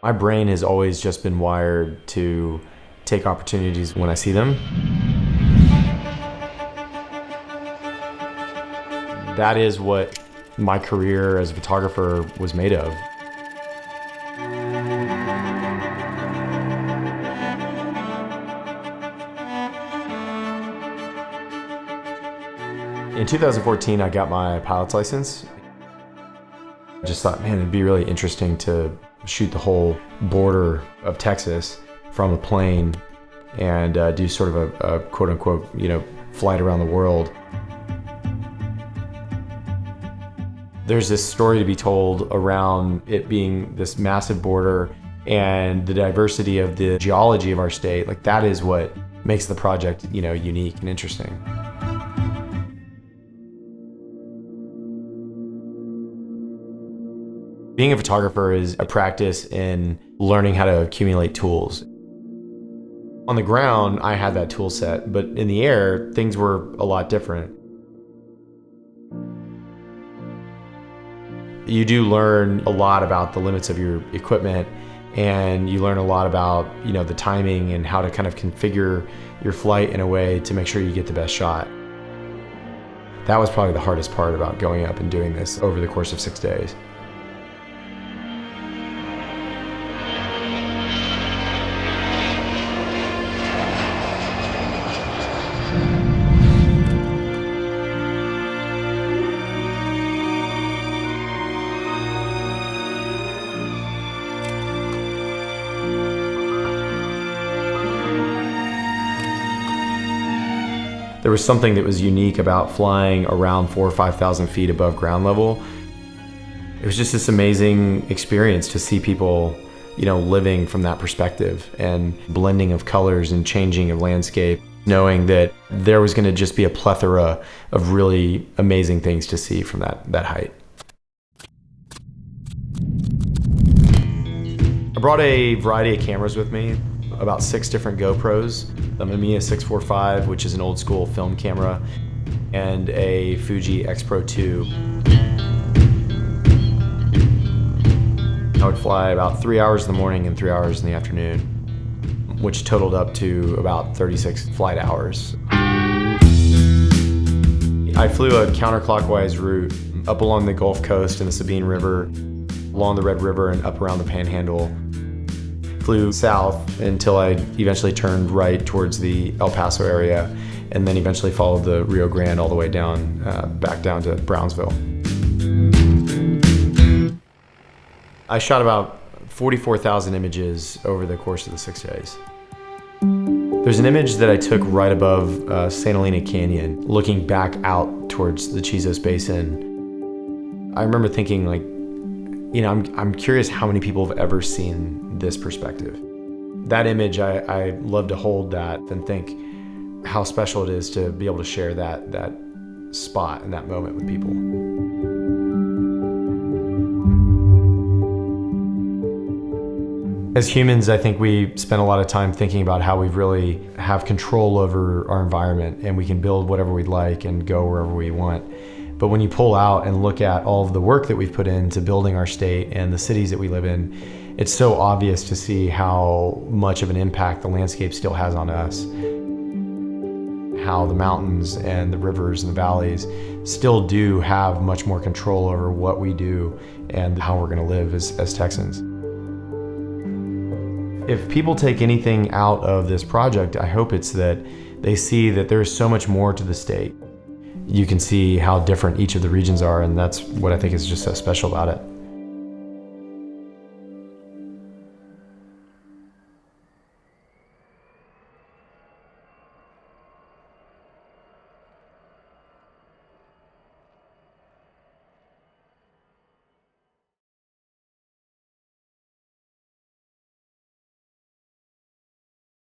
My brain has always just been wired to take opportunities when I see them. That is what my career as a photographer was made of. In 2014, I got my pilot's license. I just thought, man, it'd be really interesting to shoot the whole border of Texas from a plane and do sort of a quote unquote, flight around the world. There's this story to be told around it being this massive border and the diversity of the geology of our state. Like, that is what makes the project, unique and interesting. Being a photographer is a practice in learning how to accumulate tools. On the ground, I had that tool set, but in the air, things were a lot different. You do learn a lot about the limits of your equipment, and you learn a lot about, the timing and how to kind of configure your flight in a way to make sure you get the best shot. That was probably the hardest part about going up and doing this over the course of 6 days. There was something that was unique about flying around 4,000 or 5,000 feet above ground level. It was just this amazing experience to see people, living from that perspective and blending of colors and changing of landscape, knowing that there was going to just be a plethora of really amazing things to see from that height. I brought a variety of cameras with me, about 6 different GoPros, a Mamiya 645, which is an old school film camera, and a Fuji X-Pro 2. I would fly about 3 hours in the morning and 3 hours in the afternoon, which totaled up to about 36 flight hours. I flew a counterclockwise route up along the Gulf Coast and the Sabine River, along the Red River and up around the Panhandle. Flew south until I eventually turned right towards the El Paso area, and then eventually followed the Rio Grande all the way down, back down to Brownsville. I shot about 44,000 images over the course of the 6 days. There's an image that I took right above Santa Elena Canyon, looking back out towards the Chizos Basin. I remember thinking, I'm curious how many people have ever seen this perspective. That image, I love to hold that and think how special it is to be able to share that spot and that moment with people. As humans, I think we spend a lot of time thinking about how we really have control over our environment, and we can build whatever we'd like and go wherever we want. But when you pull out and look at all of the work that we've put into building our state and the cities that we live in, it's so obvious to see how much of an impact the landscape still has on us. How the mountains and the rivers and the valleys still do have much more control over what we do and how we're going to live as Texans. If people take anything out of this project, I hope it's that they see that there's so much more to the state. You can see how different each of the regions are, and that's what I think is just so special about it.